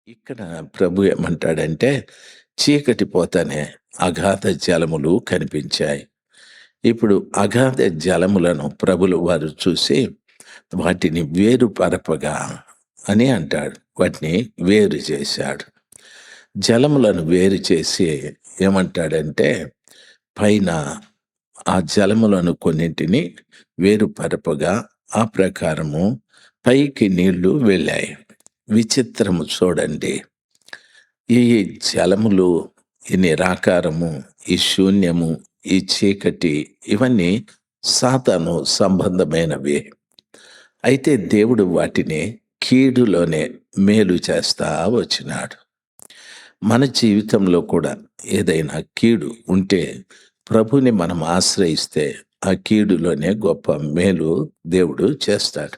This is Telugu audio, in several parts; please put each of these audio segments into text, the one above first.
ఇక్కడ ప్రభు ఏమంటాడంటే, చీకటి పోతనే అగాధ జలములు కనిపించాయి. ఇప్పుడు అగాధ జలములను ప్రభులు వారు చూసి, వాటిని వేరుపరపగా అని అంటాడు. వాటిని వేరు చేశాడు. జలములను వేరు చేసి ఏమంటాడంటే, పైన ఆ జలములను కొన్నింటిని వేరుపరపగా ఆ ప్రకారము పైకి నీళ్లు వెళ్ళాయి. విచిత్రము చూడండి. ఈ జలములు, ఈ నిరాకారము, ఈ శూన్యము, ఈ చీకటి ఇవన్నీ సాతాను సంబంధమైనవి. అయితే దేవుడు వాటిని కీడులోనే మేలు చేస్తా వచ్చినాడు. మన జీవితంలో కూడా ఏదైనా కీడు ఉంటే ప్రభుని మనం ఆశ్రయిస్తే ఆ కీడులోనే గొప్ప మేలు దేవుడు చేస్తాడు.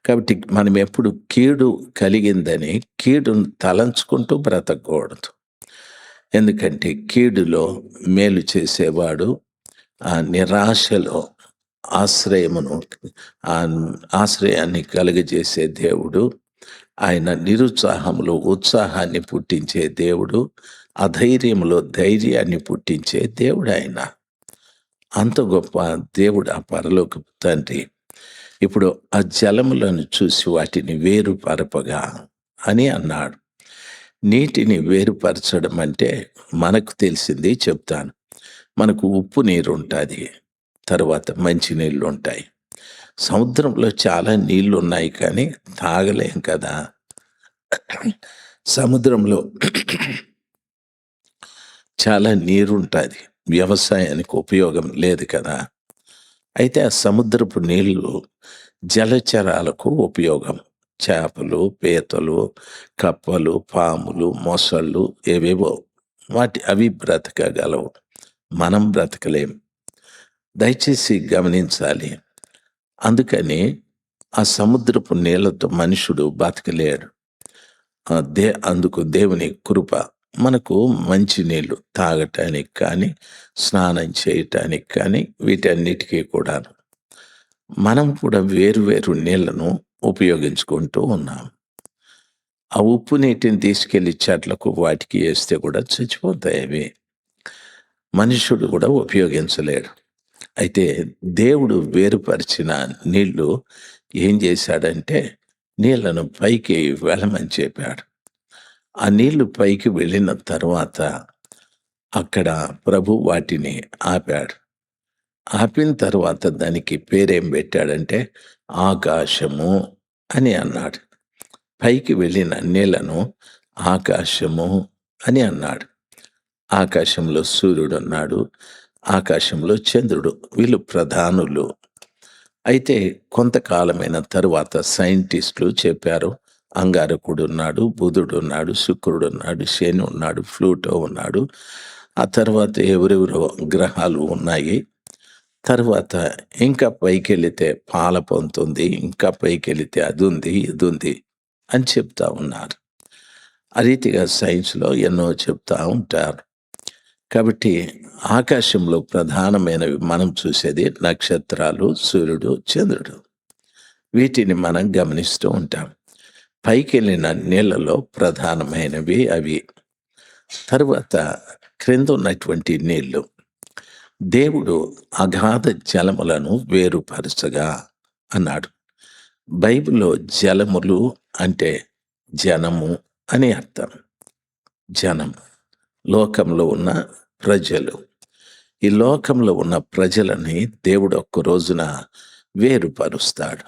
కాబట్టి మనం ఎప్పుడు కీడు కలిగిందని కీడును తలంచుకుంటూ బ్రతకూడదు. ఎందుకంటే కీడులో మేలు చేసేవాడు ఆ నిరాశలో ఆశ్రయమును ఆశ్రయాన్ని కలుగజేసే దేవుడు. ఆయన నిరుత్సాహంలో ఉత్సాహాన్ని పుట్టించే దేవుడు. అధైర్యంలో ధైర్యాన్ని పుట్టించే దేవుడు ఆయన. అంత గొప్ప దేవుడు ఆ పరలోకపు తండ్రి. ఇప్పుడు ఆ జలములను చూసి వాటిని వేరుపరపగా అని అన్నాడు. నీటిని వేరుపరచడం అంటే మనకు తెలిసింది చెప్తాను. మనకు ఉప్పు నీరు ఉంటుంది, తర్వాత మంచి నీళ్ళు ఉంటాయి. సముద్రంలో చాలా నీళ్లు ఉన్నాయి కానీ తాగలేం కదా. సముద్రంలో చాలా నీరుంటుంది, వ్యవసాయానికి ఉపయోగం లేదు కదా. అయితే ఆ సముద్రపు నీళ్లు జలచరాలకు ఉపయోగం. చేపలు, పీతలు, కప్పలు, పాములు, మొసళ్ళు ఏవేవో అవి బ్రతకగలవు. మనం బ్రతకలేం. దయచేసి గమనించాలి. అందుకని ఆ సముద్రపు నీళ్లతో మనుషుడు బతకలేడు. అందుకు దేవుని కృప. మనకు మంచి నీళ్లు తాగటానికి కానీ, స్నానం చేయటానికి కానీ, వీటన్నిటికీ కూడా మనం కూడా వేరు నీళ్లను ఉపయోగించుకుంటూ ఉన్నాం. ఆ ఉప్పు నీటిని తీసుకెళ్లి చెట్లకు వాటికి వేస్తే కూడా చచ్చిపోతాయి అవి. మనుషుడు కూడా ఉపయోగించలేడు. అయితే దేవుడు వేరుపరిచిన నీళ్లు ఏం చేశాడంటే, నీళ్లను పైకి వెళ్ళమని చెప్పాడు. ఆ నీళ్లు పైకి వెళ్ళిన తర్వాత అక్కడ ప్రభు వాటిని ఆపాడు. ఆపిన తర్వాత దానికి పేరేం పెట్టాడంటే ఆకాశము అని అన్నాడు. పైకి వెళ్ళిన నీళ్లను ఆకాశము అని అన్నాడు. ఆకాశంలో సూర్యుడు ఉన్నాడు, ఆకాశంలో చంద్రుడు, వీళ్ళు ప్రధానులు. అయితే కొంతకాలమైన తరువాత సైంటిస్టులు చెప్పారు, అంగారకుడు ఉన్నాడు, బుధుడు ఉన్నాడు, శుక్రుడు ఉన్నాడు, శని ఉన్నాడు, ప్లూటో ఉన్నాడు. ఆ తర్వాత ఎవరెవరో గ్రహాలు ఉన్నాయి. తర్వాత ఇంకా పైకి వెళితే పాల పొందుతుంది, ఇంకా పైకి వెళితే అది ఉంది, ఇది ఉంది అని చెప్తా ఉన్నారు. ఆ రీతిగా సైన్స్లో ఎన్నో చెప్తా ఉంటారు. కాబట్టి ఆకాశంలో ప్రధానమైనవి మనం చూసేది నక్షత్రాలు, సూర్యుడు, చంద్రుడు. వీటిని మనం గమనిస్తూ ఉంటాం. పైకి వెళ్ళిన నీళ్లలో ప్రధానమైనవి అవి. తరువాత క్రింద ఉన్నటువంటి నీళ్లు. దేవుడు అగాధ జలములను వేరుపరచగా అన్నాడు. బైబిల్లో జలములు అంటే జనము అని అర్థం. జనం, లోకంలో ఉన్న ప్రజలు. ఈ లోకంలో ఉన్న ప్రజలని దేవుడు ఒక్క రోజున వేరుపరుస్తాడు.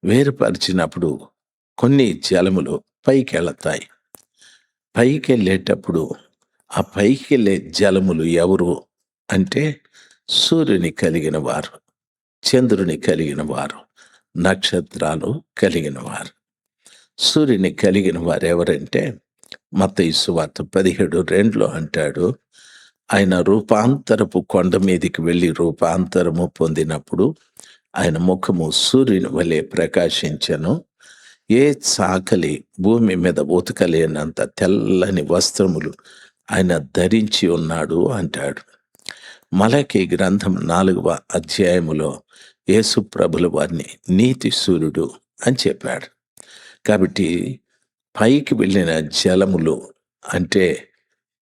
వేరుపరిచినప్పుడు కొన్ని జలములు పైకి వెళతాయి. పైకి వెళ్ళేటప్పుడు ఆ పైకి వెళ్ళే జలములు ఎవరు అంటే సూర్యుని కలిగిన వారు, చంద్రుని కలిగిన వారు, నక్షత్రాలు కలిగిన వారు. సూర్యుని కలిగిన వారు ఎవరంటే మత్తయి సువార్త 17:2 అంటాడు, ఆయన రూపాంతరపు కొండ మీదికి వెళ్ళి రూపాంతరము పొందినప్పుడు ఆయన ముఖము సూర్యుని వలె ప్రకాశించెను. ఏ చాకలి భూమి మీద ఉతకలేనంత తెల్లని వస్త్రములు ఆయన ధరించి ఉన్నాడు అంటాడు. మలకి గ్రంథం 4వ అధ్యాయములో యేసు ప్రభుల వారిని నీతి సూర్యుడు అని చెప్పాడు. కాబట్టి పైకి వెళ్ళిన జలములు అంటే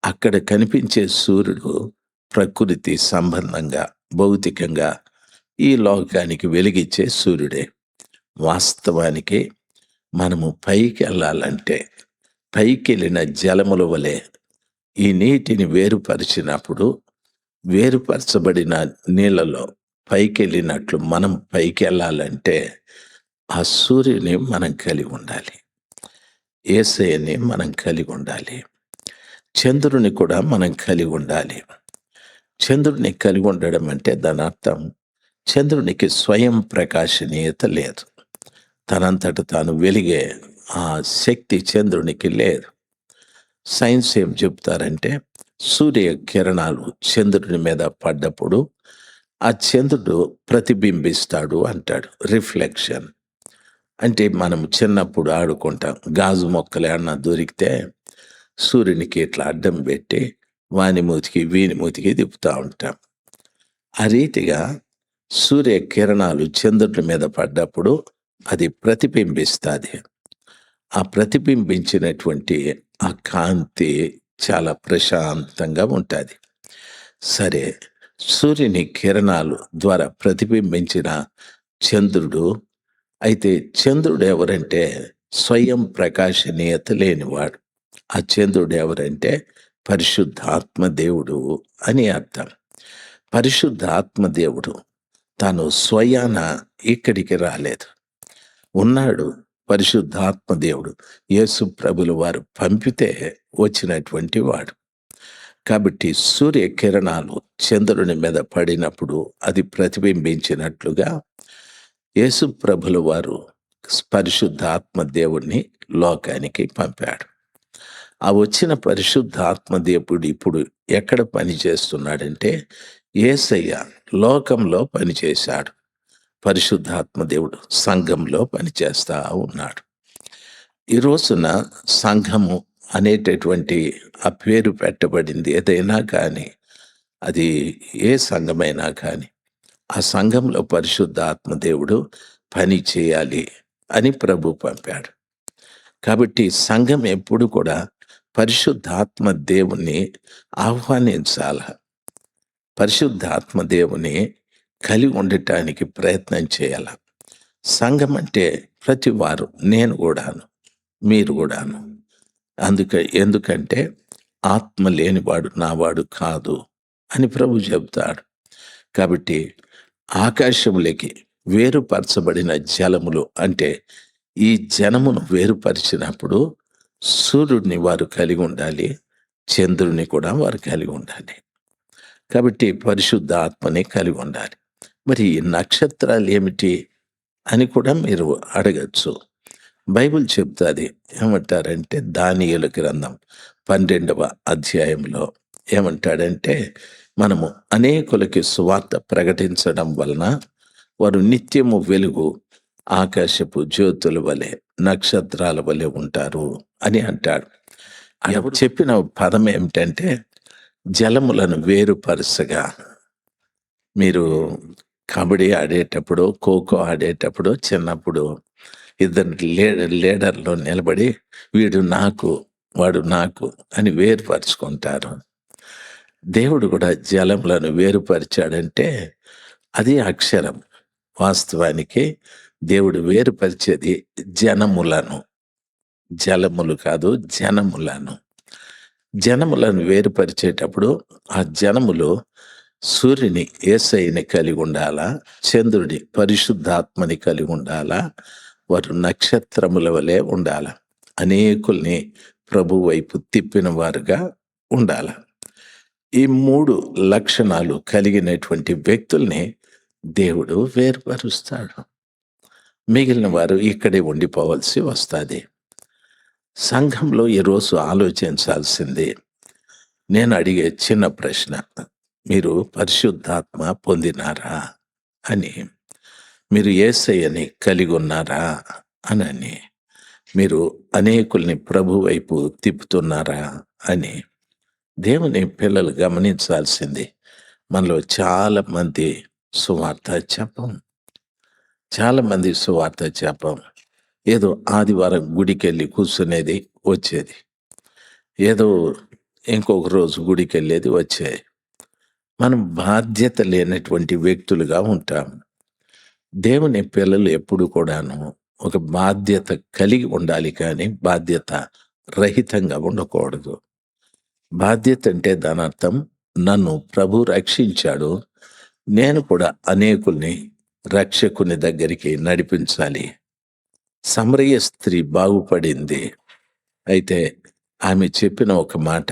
అక్కడ కనిపించే సూర్యుడు ప్రకృతి సంబంధంగా, భౌతికంగా ఈ లోకానికి వెలిగిచ్చే సూర్యుడే. వాస్తవానికి మనము పైకెళ్ళాలంటే పైకెళ్ళిన జలముల వలె ఈ నీటిని వేరుపరిచినప్పుడు వేరుపరచబడిన నీళ్ళలో పైకెళ్ళినట్లు మనం పైకెళ్ళాలంటే ఆ సూర్యుని మనం కలిగి ఉండాలి. యేసయ్యని మనం కలిగి ఉండాలి. చంద్రుని కూడా మనం కలిగి ఉండాలి. చంద్రుడిని కలిగి ఉండడం అంటే దాని అర్థం చంద్రునికి స్వయం ప్రకాశనీయత లేదు. తనంతట తాను వెలిగే ఆ శక్తి చంద్రునికి లేదు. సైన్స్ ఏం చెప్తారంటే సూర్య కిరణాలు చంద్రుని మీద పడ్డప్పుడు ఆ చంద్రుడు ప్రతిబింబిస్తాడు అంటాడు. రిఫ్లెక్షన్ అంటే మనం చిన్నప్పుడు ఆడుకుంటాం. గాజు మొక్కలు ఏమన్నా దొరికితే సూర్యునికి ఇట్లా అడ్డం పెట్టి వాని మూతికి వీని మూతికి తిప్పుతూ ఉంటాం. ఆ రీతిగా సూర్య కిరణాలు చంద్రుడి మీద పడ్డప్పుడు అది ప్రతిబింబిస్తుంది. ఆ ప్రతిబింబించినటువంటి ఆ కాంతి చాలా ప్రశాంతంగా ఉంటుంది. సరే, సూర్యుని కిరణాలు ద్వారా ప్రతిబింబించిన చంద్రుడు అయితే చంద్రుడు ఎవరంటే స్వయం ప్రకాశనీయత లేనివాడు. ఆ చంద్రుడు ఎవరంటే పరిశుద్ధాత్మ దేవుడు అని అర్థం. పరిశుద్ధాత్మ దేవుడు తాను స్వయాన ఇక్కడికి రాలేదు. ఉన్నాడు పరిశుద్ధాత్మ దేవుడు. యేసు ప్రభుల వారు పంపితే వచ్చినటువంటి వాడు. కాబట్టి సూర్య కిరణాలు చంద్రుని మీద పడినప్పుడు అది ప్రతిబింబించినట్లుగా యేసు ప్రభుల వారు పరిశుద్ధాత్మ దేవుణ్ణి లోకానికి పంపాడు. ఆ వచ్చిన పరిశుద్ధాత్మ దేవుడు ఇప్పుడు ఎక్కడ పని చేస్తున్నాడంటే యేసయ్య లోకంలో పనిచేశాడు. పరిశుద్ధాత్మ దేవుడు సంఘంలో పనిచేస్తా ఉన్నాడు. ఈ రోజున సంఘము అనేటటువంటి ఆ పేరు పెట్టబడింది ఏదైనా కానీ, అది ఏ సంఘమైనా కానీ ఆ సంఘంలో పరిశుద్ధాత్మ దేవుడు పని చేయాలి అని ప్రభు పంపాడు. కాబట్టి సంఘం ఎప్పుడు కూడా పరిశుద్ధాత్మ దేవుణ్ణి ఆహ్వానించాల. పరిశుద్ధాత్మ దేవుని కలిగి ఉండటానికి ప్రయత్నం చేయాల. సంఘం అంటే ప్రతి వారు, నేను కూడాను, మీరు కూడాను. ఎందుకంటే ఆత్మ లేనివాడు నావాడు కాదు అని ప్రభు చెబుతాడు. కాబట్టి ఆకాశములకి వేరుపరచబడిన జలములు అంటే ఈ జనమును వేరుపరిచినప్పుడు సూర్యుడిని వారు కలిగి ఉండాలి, చంద్రుని కూడా వారు కలిగి ఉండాలి. కాబట్టి పరిశుద్ధ ఆత్మని కలిగి ఉండాలి. మరి ఈ నక్షత్రాలు ఏమిటి అని కూడా మీరు అడగచ్చు. బైబిల్ చెప్తాది. ఏమంటారంటే దానియేలు గ్రంథం 12వ అధ్యాయంలో ఏమంటాడంటే మనము అనేకులకి సువార్త ప్రకటించడం వలన వారు నిత్యము వెలుగు ఆకాశపు జ్యోతుల వలె నక్షత్రాల వలె ఉంటారు అని అంటాడు. ఆయన చెప్పిన పదం ఏమిటంటే జలములను వేరుపరచగా. మీరు కబడ్డీ ఆడేటప్పుడు, ఖోఖో ఆడేటప్పుడు చిన్నప్పుడు ఇద్దరు లీడర్లో నిలబడి వీడు నాకు వాడు నాకు అని వేరుపరుచుకుంటారు. దేవుడు కూడా జలములను వేరుపరిచాడంటే అది అక్షరం. వాస్తవానికి దేవుడు వేరుపరిచేది జనములను, జలములు కాదు జనములను. జనములను వేరుపరిచేటప్పుడు ఆ జనములు సూర్యుని యేసయ్యని కలిగి ఉండాలా, చంద్రుడి పరిశుద్ధాత్మని కలిగి ఉండాలా, వారు నక్షత్రముల వలె ఉండాల, అనేకుల్ని ప్రభు వైపు తిప్పిన వారుగా ఉండాల. ఈ 3 లక్షణాలు కలిగినటువంటి వ్యక్తుల్ని దేవుడు వేరుపరుస్తాడు. మిగిలిన వారు ఇక్కడే ఉండిపోవాల్సి వస్తుంది. సంఘంలో ఈరోజు ఆలోచించాల్సింది, నేను అడిగే చిన్న ప్రశ్న, మీరు పరిశుద్ధాత్మ పొందినారా అని, మీరు యేసయ్యని కలిగి ఉన్నారా అని, మీరు అనేకుల్ని ప్రభు వైపు తిప్పుతున్నారా అని. దేవుని పిల్లలు గమనించాల్సింది, మనలో చాలామంది సువార్త చెప్పం. చాలామంది సువార్త చెప్పం. ఏదో ఆదివారం గుడికి వెళ్ళి కూర్చునేది, వచ్చేది. ఏదో ఇంకొక రోజు గుడికెళ్ళేది, వచ్చేది. మనం బాధ్యత లేనటువంటి వ్యక్తులుగా ఉంటాం. దేవుని పిల్లలు ఎప్పుడు కూడాను ఒక బాధ్యత కలిగి ఉండాలి కానీ, బాధ్యత రహితంగా ఉండకూడదు. బాధ్యత అంటే దానర్థం, నన్ను ప్రభు రక్షించాడు. నేను కూడా అనేకుల్ని రక్షకుని దగ్గరికి నడిపించాలి. సమరయ స్త్రీ బాగుపడింది. అయితే ఆమె చెప్పిన ఒక మాట,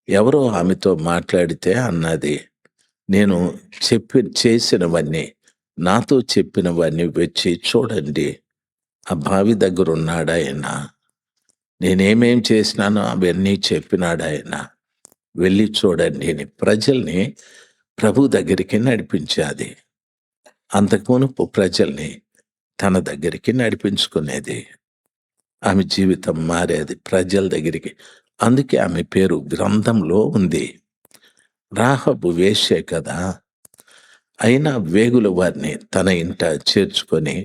ఎవరో ఆమెతో మాట్లాడితే అన్నది, నేను చేసినవన్నీ, నాతో చెప్పినవన్నీ వచ్చి చూడండి. ఆ బావి దగ్గరున్నాడాయన. నేనేమేం చేసినానో అవన్నీ చెప్పినాడాయన. వెళ్ళి చూడండి అని ప్రజల్ని ప్రభు దగ్గరికి నడిపించాది. అంతకు మునుపు ప్రజల్ని తన దగ్గరికి నడిపించుకునేది. ఆమె జీవితం మారేది ప్రజల దగ్గరికి. అందుకే ఆమె పేరు గ్రంథంలో ఉంది. రాహబు వేశ్యే కదా, అయినా వేగుల వారిని తన ఇంట చేర్చుకొని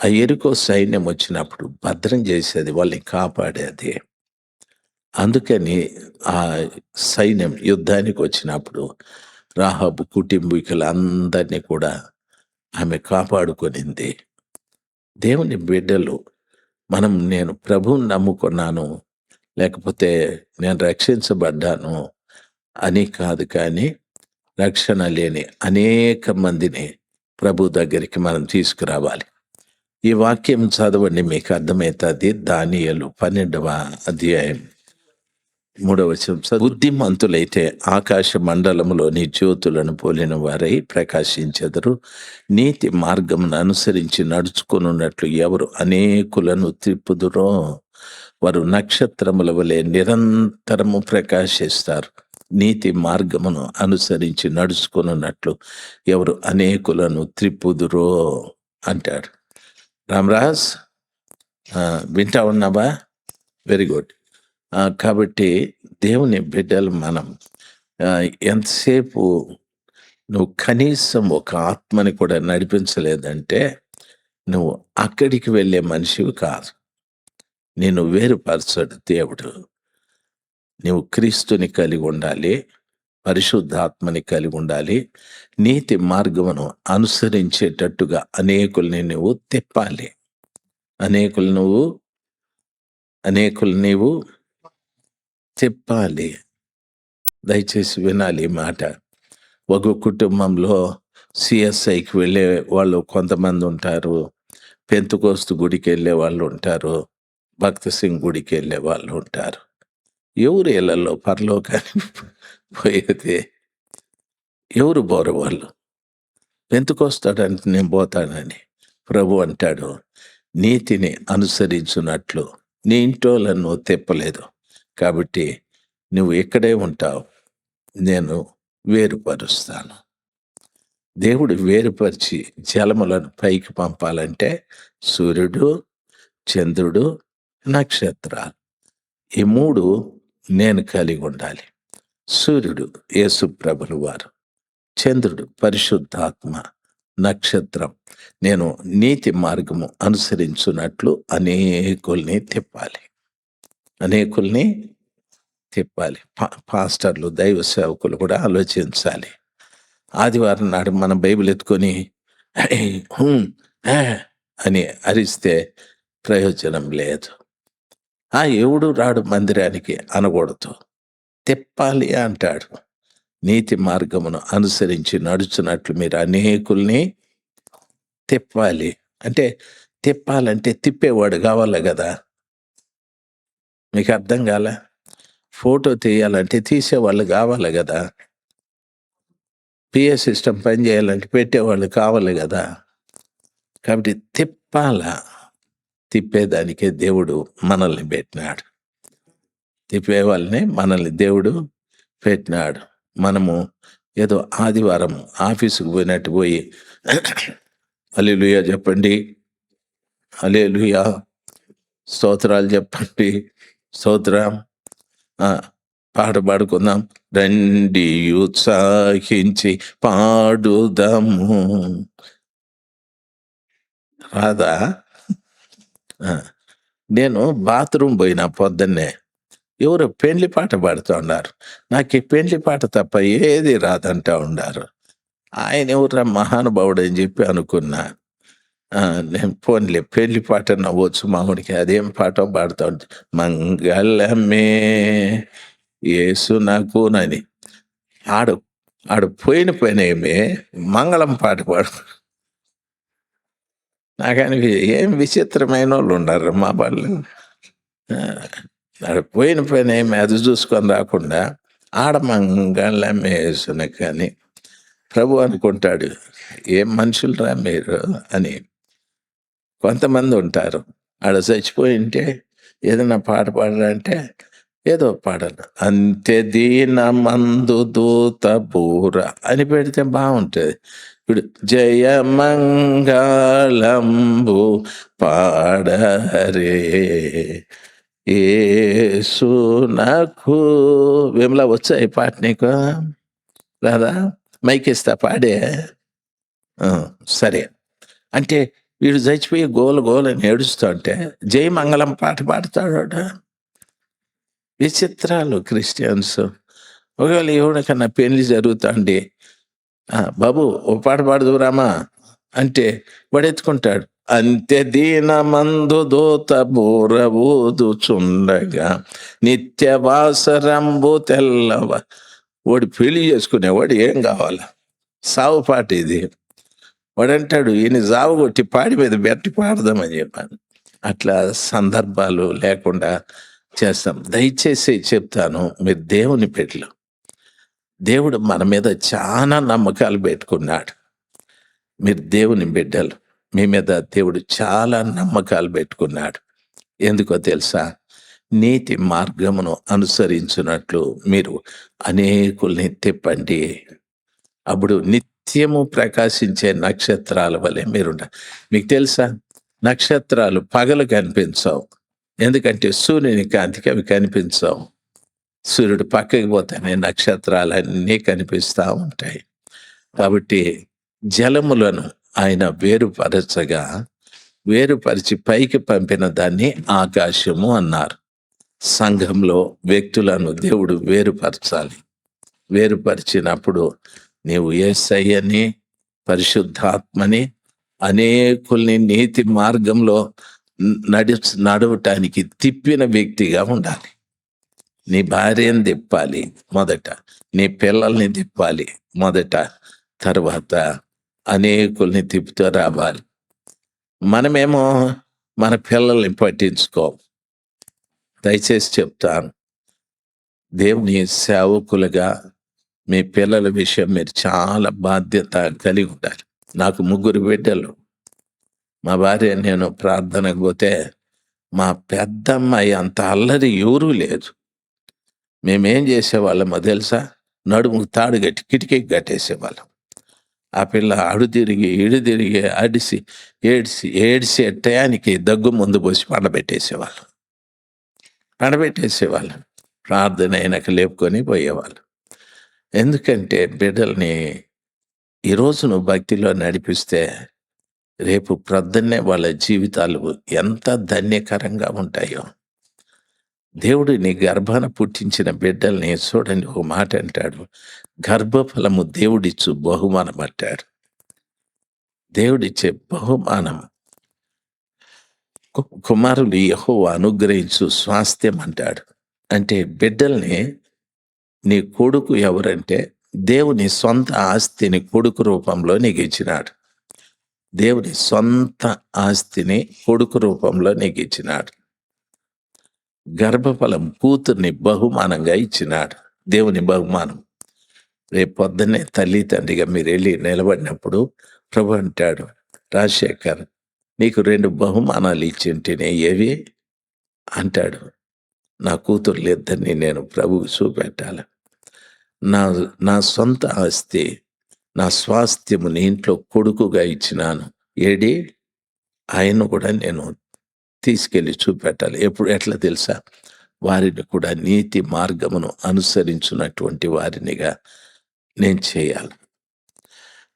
ఆ యెరికో సైన్యం వచ్చినప్పుడు భద్రం చేసేది, వాళ్ళని కాపాడేది. అందుకని ఆ సైన్యం యుద్ధానికి వచ్చినప్పుడు రాహబు కుటుంబీకులందరినీ కూడా ఆమె కాపాడుకొనింది. దేవుని బిడ్డలు మనం, నేను ప్రభువుని నమ్ముకున్నాను, లేకపోతే నేను రక్షించబడ్డాను అని కాదు, కానీ రక్షణ లేని అనేక మందిని ప్రభు దగ్గరికి మనం తీసుకురావాలి. ఈ వాక్యం చదవండి, మీకు అర్థమవుతుంది. దానియేలు 12వ అధ్యాయం 3వ వచనం. బుద్ధిమంతులైతే ఆకాశ మండలములోని జ్యోతులను పోలిన వారై ప్రకాశించెదరు. నీతి మార్గమును అనుసరించి నడుచుకున్నట్లు ఎవరు అనేకులను త్రిప్పుదురో వారు నక్షత్రముల వలె నిరంతరము ప్రకాశిస్తారు. నీతి మార్గమును అనుసరించి నడుచుకున్నట్లు ఎవరు అనేకులను త్రిప్పుదురో అంటాడు. రామరాజ్, వింటా ఉన్నావా? Very good. కాబట్టి దేవుని బిడ్డలు మనం ఎంతసేపు నువ్వు కనీసం ఒక ఆత్మని కూడా నడిపించలేదంటే నువ్వు అక్కడికి వెళ్ళే మనిషివి కాదు. నేను వేరుపరచడు దేవుడు. నువ్వు క్రీస్తుని కలిగి ఉండాలి, పరిశుద్ధాత్మని కలిగి ఉండాలి, నీతి మార్గమును అనుసరించేటట్టుగా అనేకుల్ని నువ్వు తిప్పాలి. అనేకులు నీవు తిప్పాలి. దయచేసి వినాలి ఈ మాట. ఒక కుటుంబంలో సిఎస్ఐకి వెళ్ళే వాళ్ళు కొంతమంది ఉంటారు, పెంతుకోస్తు గుడికి వెళ్ళే వాళ్ళు ఉంటారు, భక్త సింగ్ గుడికి వెళ్ళే వాళ్ళు ఉంటారు. ఎవరు ఇళ్లలో పరలోకానికి పోయేది? ఎవరు బోరు వాళ్ళు? పెంతుకొస్తాడంటే నేను పోతానని ప్రభు అంటాడు, నీతిని అనుసరించున్నట్లు నీ ఇంటోళ్ళను తిప్పలేదు. కాబట్టి నువ్వు ఇక్కడే ఉంటావు, నేను వేరుపరుస్తాను. దేవుడు వేరుపరిచి జలములను పైకి పంపాలంటే సూర్యుడు, చంద్రుడు, నక్షత్రాలు, ఈ 3 నేను కలిగి ఉండాలి. సూర్యుడు యేసు ప్రభులు వారు, చంద్రుడు పరిశుద్ధాత్మ, నక్షత్రం నేను నీతి మార్గము అనుసరించున్నట్లు అనేకుల్ని తిప్పాలి. పాస్టర్లు, దైవ సేవకులు కూడా ఆలోచించాలి. ఆదివారం నాడు మనం బైబిల్ ఎత్తుకొని అని అరిస్తే ప్రయోజనం లేదు. ఎవడు రాడు మందిరానికి అనకూడదు, తిప్పాలి అంటాడు. నీతి మార్గమును అనుసరించి నడుచున్నట్లు మీరు అనేకుల్ని తిప్పాలి. అంటే తిప్పాలంటే తిప్పేవాడు కావాలి కదా. మీకు అర్థం కాల? ఫోటో తీయాలంటే తీసేవాళ్ళు కావాలి కదా. పిఏ సిస్టమ్ పని చేయాలంటే పెట్టేవాళ్ళు కావాలి కదా. కాబట్టి తిప్పేదానికే దేవుడు మనల్ని పెట్టినాడు. తిప్పేవాళ్ళని మనల్ని దేవుడు పెట్టినాడు. మనము ఏదో ఆదివారం ఆఫీసుకు పోయినట్టు పోయి హల్లెలూయా చెప్పండి, హల్లెలూయా, స్తోత్రాలు చెప్పండి, స్తోత్రం, పాట పాడుకుందాం, రండి ఉత్సాహించి పాడుదాము, రాదా? నేను బాత్రూమ్ పోయినా పొద్దున్నే ఎవరో పెండ్లి పాట పాడుతూ ఉన్నారు. నాకు ఈ పెండ్లి పాట తప్ప ఏది రాదంటా ఉండారు. ఆయన ఎవర్రా మహానుభావుడు అని చెప్పి అనుకున్నా. నేను పోనీలే పెళ్లి పాట నవ్వచ్చు మామూడికి. అదేం పాటో పాడుతా ఉంటే, మంగళమే యేసు నాకునని. ఆడు ఆడు పోయిన పనేమి మంగళం పాట పాడు. నాకని ఏం విచిత్రమైనోళ్ళు ఉండారు మా వాళ్ళు. ఆడు పోయిన పనేమి అది చూసుకొని రాకుండా ఆడ మంగళమే యేసునకి అని ప్రభు అనుకుంటాడు. ఏం మనుషులురా మీరు అని. కొంతమంది ఉంటారు. ఆడ చచ్చిపోయి ఉంటే ఏదైనా పాట పాడరంటే ఏదో పాడరు. అంతే దీనమందు దూత బూర అని పెడితే బాగుంటుంది. ఇప్పుడు జయమంగళంబు పాడరే యేసునకు. విమలా వచ్చా ఈ పాట నీకు? రాదా? మైకిస్తా పాడే. సరే. అంటే వీడు చచ్చిపోయి గోల గోలని ఏడుస్తుంటే జయమంగళం పాట పాడతాడు. విచిత్రాలు క్రిస్టియన్స్. ఒకవేళ ఎవరికన్నా పెళ్లి జరుగుతుంది, బాబు ఓ పాట పాడుదురామా అంటే వాడు ఎత్తుకుంటాడు. అంతే దీనమందు దూత బూర ఊదుచుండగా నిత్యవాసరంబు తెల్లవ. వాడు పెళ్లి చేసుకునేవాడు ఏం కావాలా? సావు పాట ఇది. వాడంటాడు ఈయన జావు కొట్టి పాడి మీద బెట్టి పాడదామని చెప్పాను. అట్లా సందర్భాలు లేకుండా చేస్తాం. దయచేసి చెప్తాను, మీరు దేవుని బిడ్డలు. దేవుడు మన మీద చాలా నమ్మకాలు పెట్టుకున్నాడు. మీరు దేవుని బిడ్డలు. మీ మీద దేవుడు చాలా నమ్మకాలు పెట్టుకున్నాడు. ఎందుకో తెలుసా? నీతి మార్గమును అనుసరించినట్లు మీరు అనేకుల్ని తిప్పండి. అప్పుడు నిత్యము ప్రకాశించే నక్షత్రాల వలె మీరుంటారు. మీకు తెలుసా, నక్షత్రాలు పగలు కనిపించవు. ఎందుకంటే సూర్యుని కాంతికి అవి కనిపించవు. సూర్యుడు పక్కకి పోతేనే నక్షత్రాలన్నీ కనిపిస్తూ ఉంటాయి. కాబట్టి జలములను ఆయన వేరుపరచగా, వేరుపరిచి పైకి పంపిన దాన్ని ఆకాశము అన్నారు. సంఘంలో వ్యక్తులను దేవుడు వేరుపరచాలి. వేరుపరిచినప్పుడు నీవు యేసయ్యని, పరిశుద్ధాత్మని, అనేకుల్ని నీతి మార్గంలో నడవటానికి తిప్పిన వ్యక్తిగా ఉండాలి. నీ భార్యని తిప్పాలి మొదట, నీ పిల్లల్ని తిప్పాలి మొదట, తర్వాత అనేకుల్ని తిప్పుతూ రావాలి. మనమేమో మన పిల్లల్ని పట్టించుకోం. దయచేసి చెప్తాను, దేవుని సేవకులుగా మీ పిల్లల విషయం మీరు చాలా బాధ్యత కలిగి ఉండాలి. నాకు 3 బిడ్డలు. మా భార్య నేను ప్రార్థనకు పోతే మా పెద్దమ్మాయి అంత అల్లరి ఎవరూ లేదు. మేమేం చేసేవాళ్ళమో తెలుసా? నడుముకు తాడు కట్టి కిటికీకి కట్టేసేవాళ్ళం. ఆ పిల్ల అడు తిరిగి ఇడు తిరిగి అడిసి ఏడ్చి టయానికి దగ్గు ముందు పోసి పండబెట్టేసేవాళ్ళం. ప్రార్థన అయినాక లేపుకొని పోయేవాళ్ళు. ఎందుకంటే బిడ్డల్ని ఈరోజు నువ్వు భక్తిలో నడిపిస్తే రేపు ప్రొద్దున్నే వాళ్ళ జీవితాలు ఎంత ధన్యకరంగా ఉంటాయో. దేవుడు నీ గర్భాన పుట్టించిన బిడ్డల్ని చూడండి, ఒక మాట అంటాడు, గర్భఫలము దేవుడిచ్చు బహుమానం అంటాడు. దేవుడిచ్చే బహుమానం కుమారులు యెహోవా అనుగ్రహించు స్వాస్థ్యం అంటాడు. అంటే బిడ్డల్ని, నీ కొడుకు ఎవరంటే దేవుని సొంత ఆస్తిని కొడుకు రూపంలో నీకు ఇచ్చినాడు. దేవుని సొంత ఆస్తిని కొడుకు రూపంలో నీకు ఇచ్చినాడు. గర్భఫలం కూతుర్ని బహుమానంగా ఇచ్చినాడు. దేవుని బహుమానం. రేపు పొద్దున్నే తల్లి తండ్రిగా మీరు వెళ్ళి నిలబడినప్పుడు ప్రభు అంటాడు, రాజశేఖర్ నీకు 2 బహుమానాలు ఇచ్చింటేనే ఏవి అంటాడు. నా కూతుర్లు ఇద్దరిని నేను ప్రభువు చూపెట్టాలి. నా సొంత ఆస్తి, నా స్వాస్థ్యము నీ ఇంట్లో కొడుకుగా ఇచ్చినాను. ఏడి ఆయన కూడా నేను తీసుకెళ్ళి చూపెట్టాలి. ఎట్లా తెలుసా? వారిని కూడా నీతి మార్గమును అనుసరించున్నటువంటి వారినిగా నేను చేయాలి.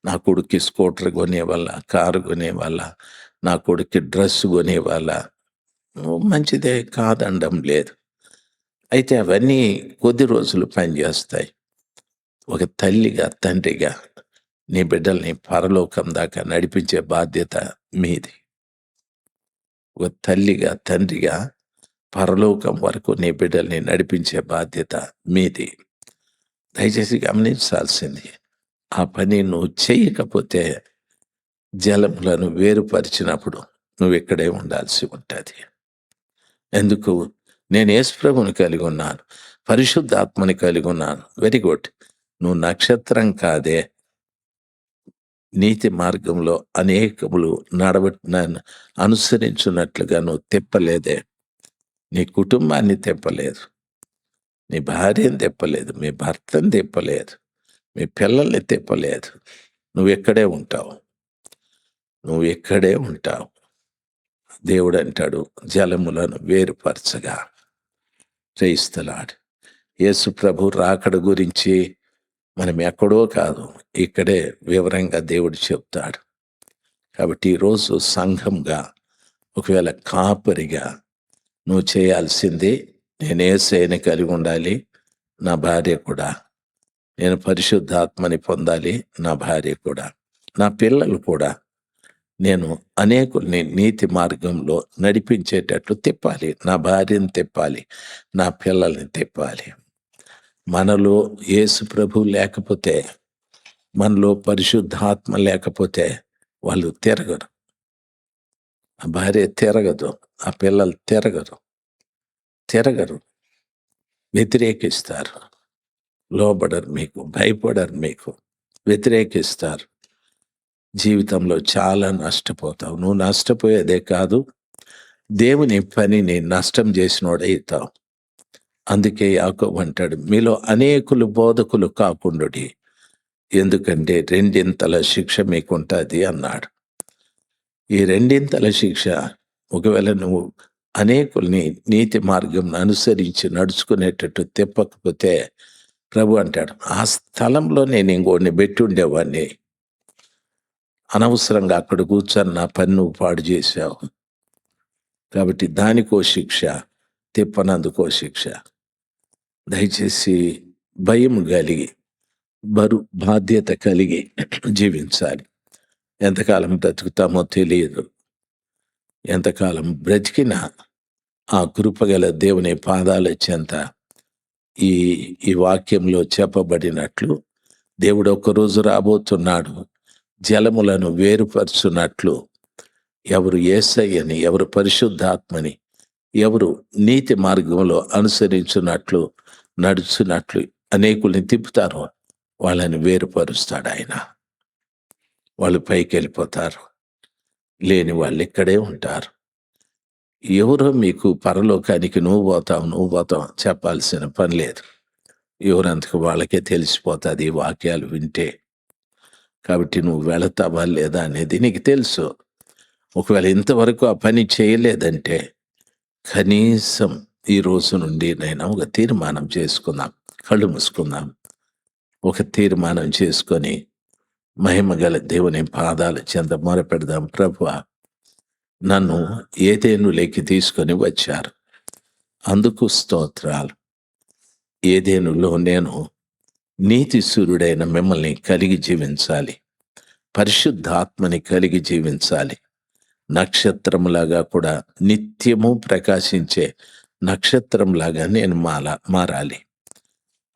నా కొడుక్కి స్కూటర్ కొనేవాళ్ళ, కారు కొనేవాళ్ళ, నా కొడుక్కి డ్రెస్ కొనేవాళ్ళ, మంచిదే, కాదనడం లేదు. అయితే అవన్నీ కొద్ది రోజులు పనిచేస్తాయి. ఒక తల్లిగా, తండ్రిగా నీ బిడ్డల్ని పరలోకం దాకా నడిపించే బాధ్యత మీది. ఒక తల్లిగా, తండ్రిగా పరలోకం వరకు నీ బిడ్డల్ని నడిపించే బాధ్యత మీది. దయచేసి గమనించాల్సింది, ఆ పని నువ్వు చెయ్యకపోతే జలములను వేరుపరిచినప్పుడు నువ్విక్కడే ఉండాల్సి ఉంటది. ఎందుకు? నేను యేసుప్రభువుని కలిగి ఉన్నాను. పరిశుద్ధాత్మని కలిగి ఉన్నాను. Very good. నువ్వు నక్షత్రం కాదే. నీతి మార్గంలో అనేకములు నన్ను అనుసరించున్నట్లుగా నువ్వు తిప్పలేదే. నీ కుటుంబాన్ని తిప్పలేదు. నీ భార్యని తిప్పలేదు. మీ భర్తని తిప్పలేదు. మీ పిల్లల్ని తిప్పలేదు. నువ్విక్కడే ఉంటావు. నువ్విక్కడే ఉంటావు. దేవుడంటాడు, జలములను వేరుపరచగా. Praise the lord. యేసు ప్రభు రాకడ గురించి మనం ఎక్కడో కాదు, ఇక్కడే వివరంగా దేవుడు చెప్తాడు. కాబట్టి ఈరోజు సంఘంగా, ఒకవేళ కాపరిగా నువ్వు చేయాల్సింది, నేను యేసయ్యని కలిగి ఉండాలి, నా భార్య కూడా. నేను పరిశుద్ధాత్మని పొందాలి, నా భార్య కూడా. నా పిల్లలు కూడా. నేను అనేకుల్ని నీతి మార్గంలో నడిపించేటట్లు తిప్పాలి. నా భార్యను తిప్పాలి, నా పిల్లల్ని తిప్పాలి. మనలో యేసు ప్రభు లేకపోతే, మనలో పరిశుద్ధాత్మ లేకపోతే వాళ్ళు తిరగరు. ఆ భార్య తిరగదు, ఆ పిల్లలు తిరగరు, వ్యతిరేకిస్తారు, లోబడరు మీకు, భయపడరు మీకు, వ్యతిరేకిస్తారు. జీవితంలో చాలా నష్టపోతావు. నువ్వు నష్టపోయేదే కాదు, దేవుని పనిని నష్టం చేసినోడైతావు. అందుకే యాకోబు అంటాడు, మీలో అనేకులు బోధకులు కాకుండుడి, ఎందుకంటే రెండింతల శిక్ష మీకుంటది అన్నాడు. ఈ రెండింతల శిక్ష, ఒకవేళ నువ్వు అనేకుల్ని నీతి మార్గం అనుసరించి నడుచుకునేటట్టు తిప్పకపోతే, ప్రభు అంటాడు, ఆ స్థలంలో నేను ఇంకోడిని పెట్టి ఉండేవాడిని. అనవసరంగా అక్కడ కూర్చొని నా పని నువ్వు పాడు చేశావు. కాబట్టి దానికో శిక్ష, తిప్పనందుకో శిక్ష. దయచేసి భయం కలిగి, బాధ్యత కలిగి జీవించాలి. ఎంతకాలం బ్రతుకుతామో తెలియదు. ఎంతకాలం బ్రతికినా ఆ కృపగల దేవుని పాదాల చెంత ఈ వాక్యంలో చెప్పబడినట్లు దేవుడు ఒక్కరోజు రాబోతున్నాడు, జలములను వేరుపరుచున్నట్లు. ఎవరు యేసయ్యని, ఎవరు పరిశుద్ధాత్మని, ఎవరు నీతి మార్గంలో అనుసరించున్నట్లు, నడుచున్నట్లు అనేకుల్ని తిప్పుతారో వాళ్ళని వేరుపరుస్తాడు ఆయన. వాళ్ళు పైకి వెళ్ళిపోతారు, లేని వాళ్ళు ఇక్కడే ఉంటారు. ఎవరో మీకు పరలోకానికి నువ్వు పోతావు చెప్పాల్సిన పని లేదు. ఎవరంతకు వాళ్ళకే తెలిసిపోతుంది ఈ వాక్యాలు వింటే. కాబట్టి నువ్వు వెళతావా లేదా అనేది నీకు తెలుసు. ఒకవేళ ఇంతవరకు ఆ పని చేయలేదంటే, కనీసం ఈ రోజు నుండి నేను ఒక తీర్మానం చేసుకుందాం. కళ్ళు మూసుకుందాం. ఒక తీర్మానం చేసుకొని మహిమగల దేవుని పాదాల చెంత మొరపెడదాం. ప్రభువా, నన్ను ఏదెనులోకి తీసుకొని వచ్చారు, అందుకు స్తోత్రాలు. ఏదెనులో నేను నీతి సూర్యుడైన మిమ్మల్ని కలిగి జీవించాలి, పరిశుద్ధాత్మని కలిగి జీవించాలి. నక్షత్రంలాగా కూడా నిత్యము ప్రకాశించే నక్షత్రంలాగా నేను మారాలి.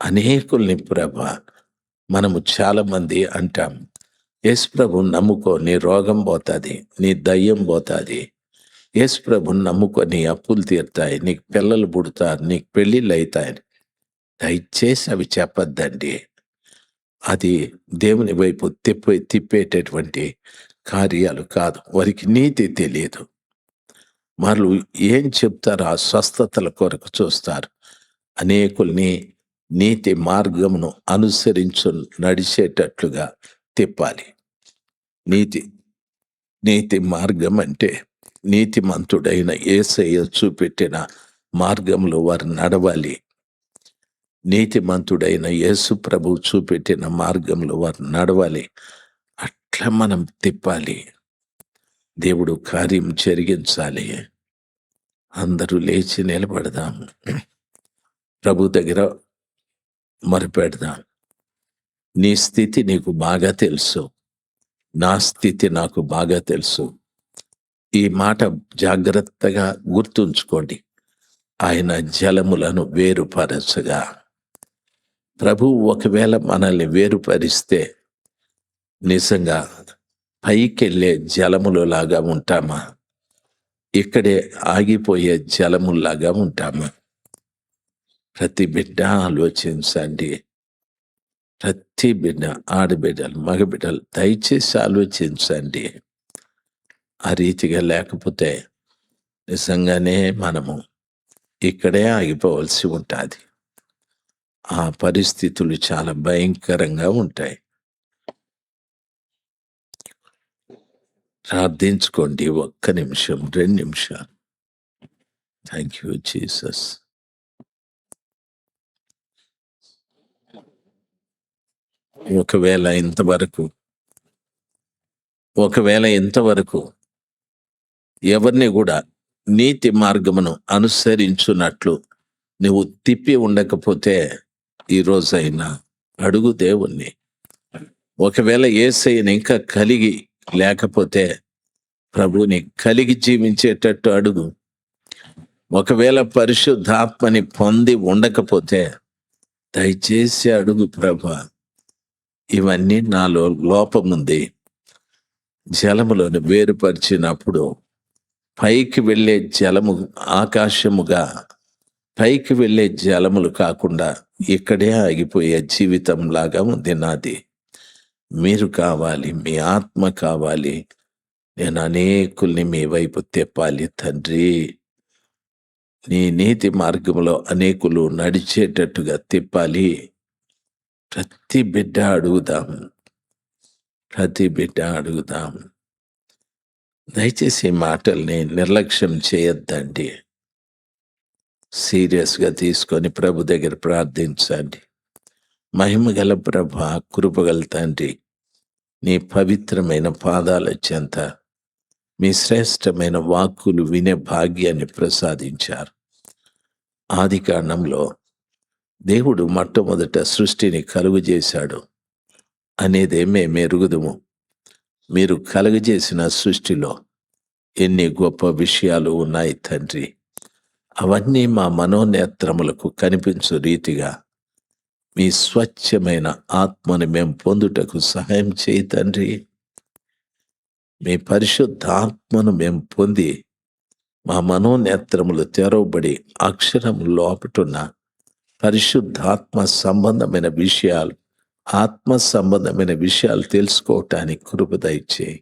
అనేకుల్ని ప్రభా, మనము చాలామంది అంటాం, యేసు ప్రభుని నమ్ముకో నీ రోగం పోతుంది, నీ దయ్యం పోతుంది. యేసు ప్రభుని నమ్ముకో నీ అప్పులు తీరుతాయి, నీకు పిల్లలు పుడతారు, నీకు పెళ్ళిళ్ళు అవుతాయని. దయచేసి అవి చెప్పద్దండి. అది దేవుని వైపు తిప్పేటటువంటి కార్యాలు కాదు. వారికి నీతి తెలియదు. వాళ్ళు ఏం చెప్తారో ఆ స్వస్థతల కొరకు చూస్తారు. అనేకుల్ని నీతి మార్గమును అనుసరించు నడిచేటట్లుగా తిప్పాలి. నీతి మార్గం అంటే నీతిమంతుడైన యేసయ్య చూపెట్టిన మార్గంలో వారు నడవాలి. నీతిమంతుడైన యేసు ప్రభు చూపెట్టిన మార్గంలో వారు నడవాలి. అట్లా మనం తిప్పాలి. దేవుడు కార్యం జరిగించాలి. అందరూ లేచి నిలబడదాం. ప్రభు దగ్గర మొరపెడదాం. నీ స్థితి నీకు బాగా తెలుసు. నా స్థితి నాకు బాగా తెలుసు. ఈ మాట జాగ్రత్తగా గుర్తుంచుకోండి. ఆయన జలములను వేరుపరచగా. ప్రభువు ఒకవేళ మనల్ని వేరుపరిస్తే నిజంగా పైకెళ్ళే జలములలాగా ఉంటామా? ఇక్కడే ఆగిపోయే జలముల్లాగా ఉంటామా? ప్రతి బిడ్డ ఆలోచించండి. ప్రతి బిడ్డ, ఆడబిడ్డలు, మగబిడ్డలు దయచేసి ఆలోచించండి. ఆ రీతిగా లేకపోతే నిజంగానే మనము ఇక్కడే ఆగిపోవలసి ఉంటుంది. ఆ పరిస్థితులు చాలా భయంకరంగా ఉంటాయి. ప్రార్థించుకోండి. 1 నిమిషం, 2 నిమిషాలు. Thank you Jesus. ఒకవేళ ఇంతవరకు ఎవరిని కూడా నీతి మార్గమును అనుసరించున్నట్లు నువ్వు తిప్పి ఉండకపోతే ఈ రోజైనా అడుగు దేవుణ్ణి. ఒకవేళ యేసయ్యని ఇంకా కలిగి లేకపోతే ప్రభువుని కలిగి జీవించేటట్టు అడుగు. ఒకవేళ పరిశుద్ధాత్మని పొంది ఉండకపోతే దయచేసి అడుగు, ప్రభా ఇవన్నీ నాలో లోపముంది. జలములను వేరుపరిచినప్పుడు పైకి వెళ్ళే జలము ఆకాశముగా, పైకి వెళ్ళే జలములు కాకుండా ఇక్కడే ఆగిపోయే జీవితం లాగా ఉంది నాది. మీరు కావాలి, మీ ఆత్మ కావాలి. నేను అనేకుల్ని మీ వైపు తిప్పాలి తండ్రి. నీ నీతి మార్గంలో అనేకులు నడిచేటట్టుగా తిప్పాలి. ప్రతి బిడ్డ అడుగుదాం. దయచేసి ఈ మాటల్ని నిర్లక్ష్యం చేయొద్దండి. సీరియస్గా తీసుకొని ప్రభు దగ్గర ప్రార్థించండి. మహిమగల ప్రభా, కృపగల తండ్రి, నీ పవిత్రమైన పాదాల చెంత మీ శ్రేష్టమైన వాక్కులు వినే భాగ్యాన్ని ప్రసాదించారు. ఆదికాండంలో దేవుడు మొట్టమొదట సృష్టిని కలుగజేశాడు అనేదే మేము ఎరుగుదుము. మీరు కలుగజేసిన సృష్టిలో ఎన్ని గొప్ప విషయాలు ఉన్నాయి తండ్రి. అవన్నీ మా మనోనేత్రములకు కనిపించు రీతిగా మీ స్వచ్ఛమైన ఆత్మని మేము పొందుటకు సహాయం చేయి తండ్రి. మీ పరిశుద్ధాత్మను మేము పొంది మా మనోనేత్రములు తెరవబడి అక్షరం లోపటున్న పరిశుద్ధాత్మ సంబంధమైన విషయాలు, ఆత్మ సంబంధమైన విషయాలు తెలుసుకోవటానికి కృప దయచేయి.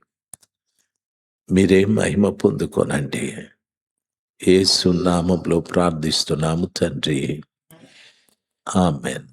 మీరే మహిమ పొందుకోనండి. యేసు నామములో ప్రార్థిస్తున్నాము తండ్రి. ఆమెన్.